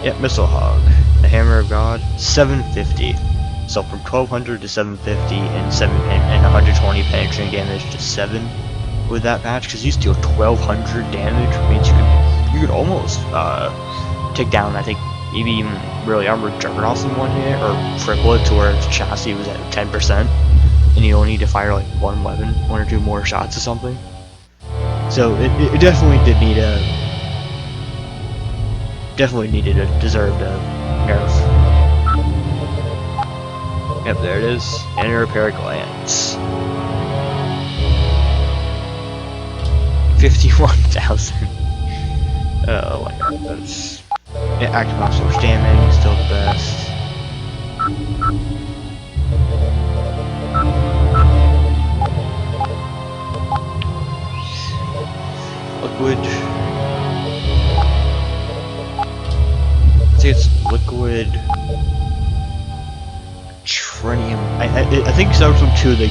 Yep, Missile Hog. The Hammer of God, 750. So from 1200 to 750 and 120 penetrating damage to 7 with that patch, because you used to do 1200 damage, which means you could almost take down, I think, maybe even really armored juggernauts in one hit, or triple it to where its chassis was at 10%, and you only need to fire like one or two more shots or something. So it definitely did need deserved a nerf. Yep, there it is. Inner repair glands. 51,000. Oh my god, that's... Yeah, active offshore jamming, still the best. Liquid. I think it's liquid trinium. I think Cyberstorm 2 they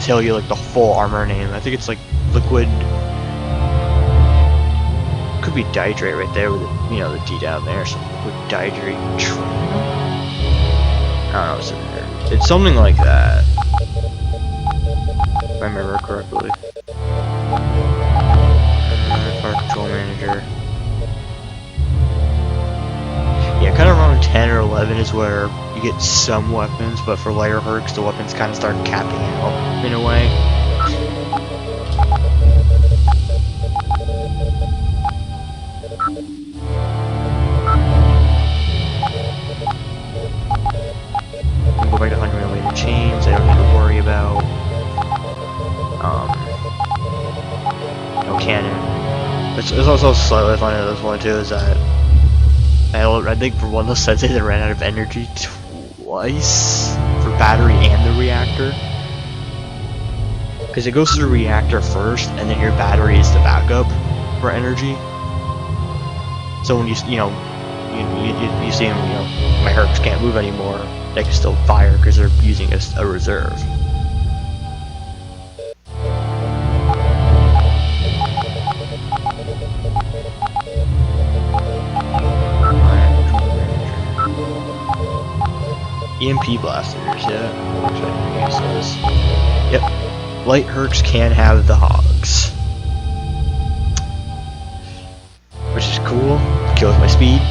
tell you like the full armor name. I think it's like liquid. Could be dihydrate right there with the, the D down there. So liquid dihydrate trinium. I don't know what's in there. It's something like that, if I remember correctly. Fire control manager. Yeah, kind of around 10 or 11 11 is where you get some weapons, but for later HERCS, the weapons kind of start capping out in a way. Go back to 100mm chains, I don't need to worry about. No cannon. It's also slightly funny in this one too, is that I think for one of those sets they ran out of energy twice for battery and the reactor. Because it goes to the reactor first, and then your battery is the backup for energy. So when you see them, my HERCS can't move anymore, they can still fire because they're using a reserve. EMP blasters, yeah. Actually, I guess those. Yep. Light HERCS can have the hogs. Which is cool. Kills my speed.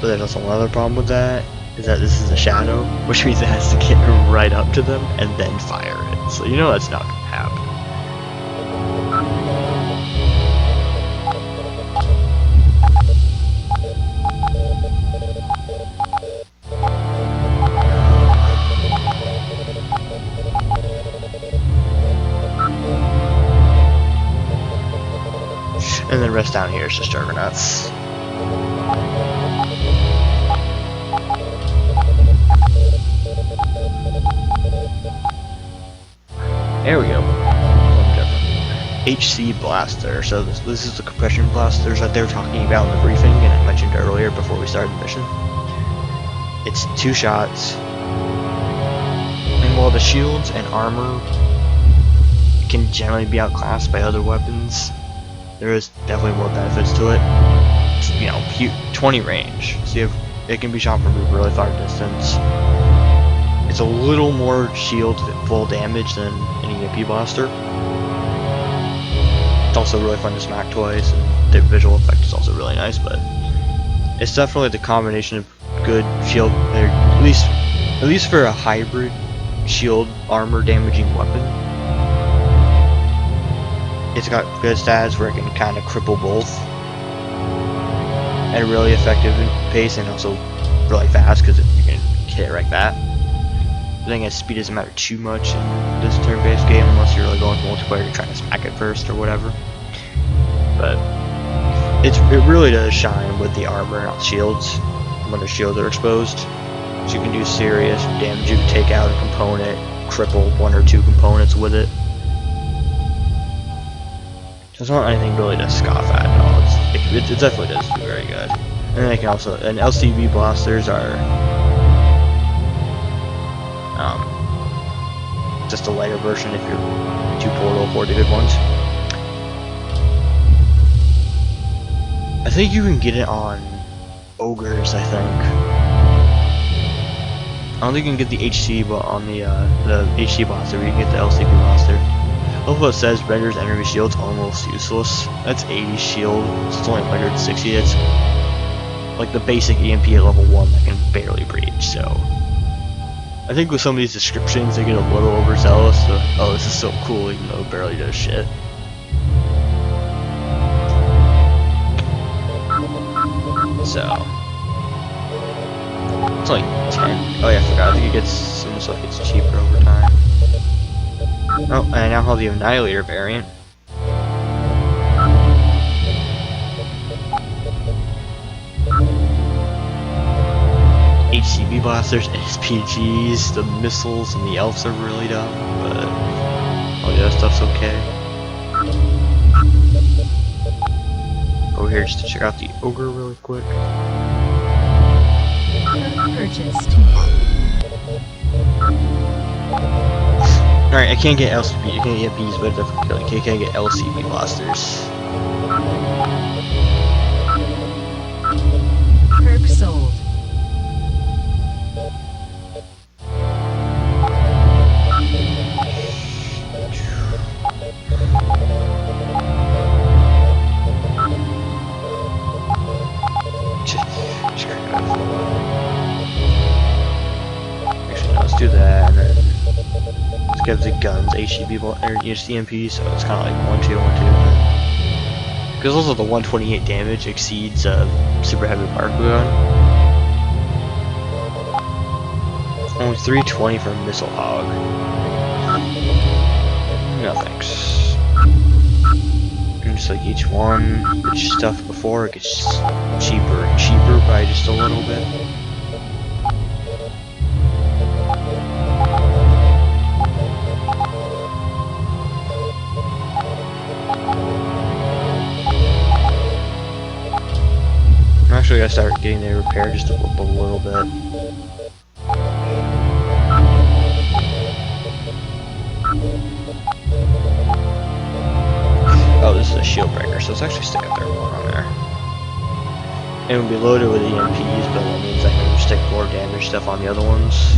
But there's also another problem with that, is that this is a shadow, which means it has to get right up to them and then fire it. So you know that's not gonna happen. And then rest down here is just juggernauts. There we go. HC blaster. So this is the compression blasters that they were talking about in the briefing, and I mentioned earlier before we started the mission. It's 2 shots, and while the shields and armor can generally be outclassed by other weapons, there is definitely more benefits to it. You know, 20 range, so it can be shot from a really far distance. It's a little more shield full damage than an EMP blaster. It's also really fun to smack twice, and the visual effect is also really nice. But it's definitely the combination of good shield, at least for a hybrid shield armor damaging weapon. It's got good stats where it can kind of cripple both, and really effective in pace, and also really fast because you can hit it like that. I think speed doesn't matter too much in this turn-based game unless you're really going multiplayer, you're trying to smack it first or whatever. But it really does shine with the armor, not shields, when the shields are exposed. So you can do serious damage. You can take out a component, cripple 1 or 2 components with it. So it's not anything really to scoff at at all. It definitely does do very good. And then they can also, and LCV blasters are just a lighter version if you're too poor to afford the good ones. I think you can get it on ogres, I think. I don't think you can get the HC, but on the HC blaster, you can get the LCV blaster. Also, it says renders enemy shields almost useless. That's 80 shield, so it's only 160. It's like the basic EMP at level 1 that can barely breach, so I think with some of these descriptions they get a little overzealous, so oh, this is so cool even though it barely does shit. So it's only 10. Oh yeah, I forgot. I think it gets some stuff gets cheaper over time. Oh, and I now have the Annihilator variant. HCB blasters, SPGs, the missiles, and the elves are really dumb, but all the other stuff's okay. Over here just to check out the ogre really quick. Purchased. Alright, I can't get LCB, you can't get EMPs, but definitely killing. I can't get LCB blasters. HERCS sold. HEB or CMP, so it's kind of like 1 2 1 2. Because also the 128 damage exceeds super heavy particle gun. Only 320 for a missile hog. No thanks. And just like each one, which stuff before it gets cheaper and cheaper by just a little bit. I'm actually gonna start getting the repair just a little bit. Oh, this is a shield breaker, so let's actually stick a third one on there. And it'll be loaded with EMPs, but that means I can stick more damage stuff on the other ones.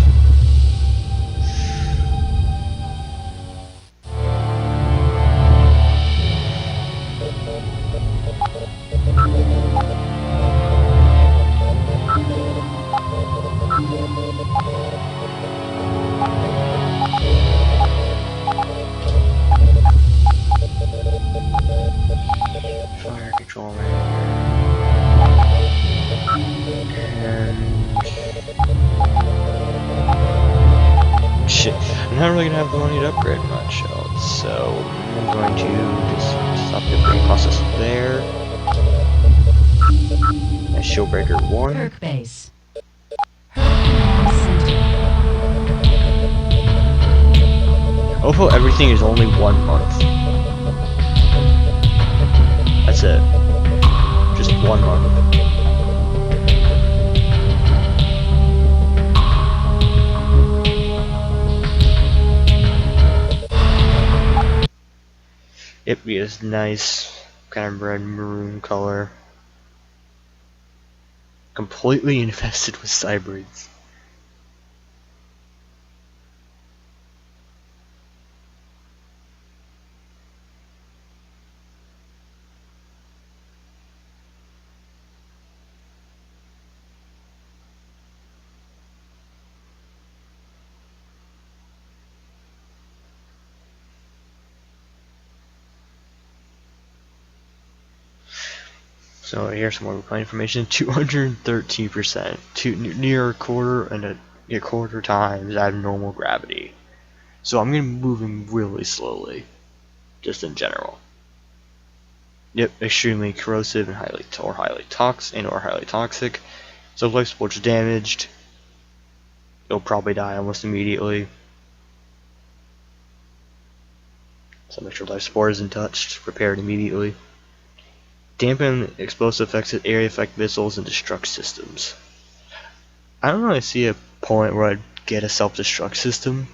Fire control manager. And shit, I'm not really gonna have the money to upgrade much else, so I'm going to just stop the upgrade process there. And shield breaker 1. Herc base. Herc center. Overall, everything is only 1 month. That's it. Just 1 month. It is nice, kind of red maroon color. Completely infested with cybrids. So here's some more replay information. 213%, near a quarter and a quarter times abnormal gravity. So I'm gonna move him really slowly, just in general. Yep, extremely corrosive and highly toxic. So if life support's damaged, it'll probably die almost immediately. So make sure life support isn't touched. Repair it immediately. Dampen explosive effects at area effect missiles and destruct systems. I don't really see a point where I'd get a self-destruct system.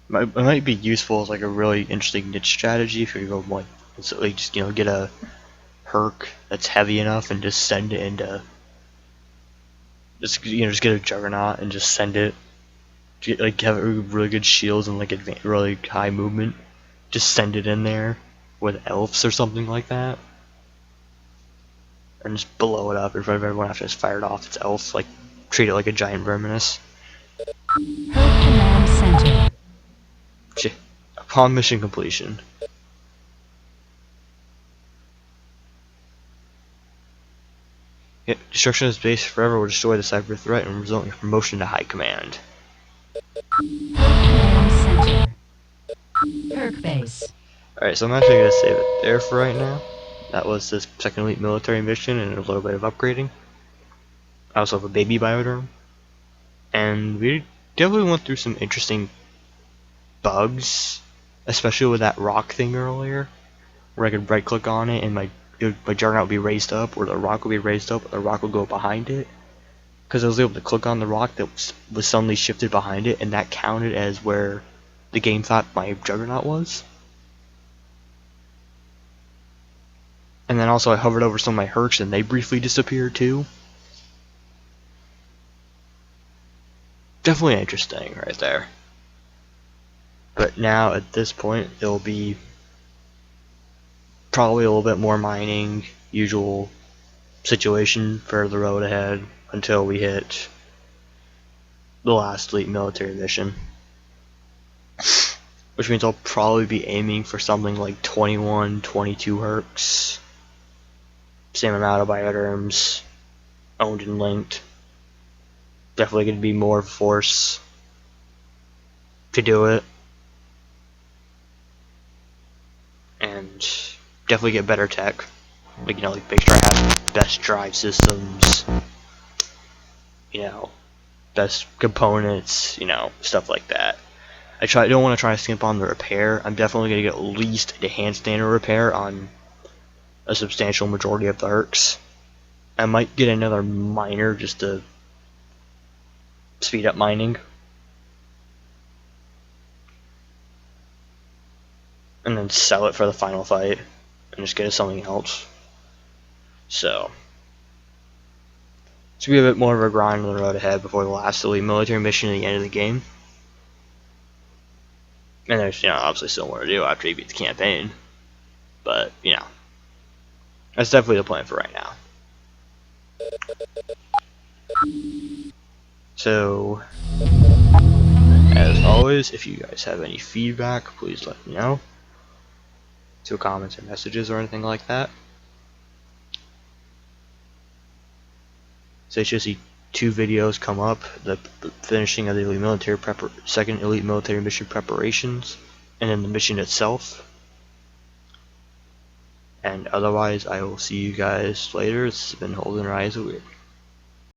It might be useful as like a really interesting niche strategy if you go like, so like just get a HERC that's heavy enough and just send it into just get a juggernaut and just send it to like have really good shields and like really high movement. Just send it in there with elves or something like that, and just blow it up in front of everyone after it's fired off its elf. Like treat it like a giant verminous. Herc command center. Upon mission completion. Destruction of this base forever will destroy the cyber threat and result in promotion to high command. Herc command center. Herc base. Alright, so I'm actually going to save it there for right now. That was this second elite military mission and a little bit of upgrading. I also have a baby bioderm. And we definitely went through some interesting bugs, especially with that rock thing earlier, where I could right click on it and my juggernaut would be raised up, or the rock would be raised up, or the rock would go behind it. Because I was able to click on the rock that was suddenly shifted behind it, and that counted as where the game thought my juggernaut was. And then also I hovered over some of my HERCS and they briefly disappeared too. Definitely interesting right there. But now at this point it'll be probably a little bit more mining, usual situation for the road ahead until we hit the last elite military mission, which means I'll probably be aiming for something like 21, 22 HERCS, same amount of bioderms, owned and linked. Definitely going to be more force to do it, and definitely get better tech. Like, like make sure I have best drive systems, best components, stuff like that. Don't want to try to skimp on the repair. I'm definitely going to get at least a hand standard repair on a substantial majority of the HERCS. I might get another miner just to speed up mining. And then sell it for the final fight and just get something else. So it's going to be a bit more of a grind on the road ahead before the last elite military mission at the end of the game. And there's, obviously still more to do after you beat the campaign. But, that's definitely the plan for right now. So, as always, if you guys have any feedback, please let me know. To comments or messages or anything like that. So you should see 2 videos come up: the finishing of the elite military second elite military mission preparations, and then the mission itself. And otherwise, I will see you guys later. This has been Holden Rise of Weird.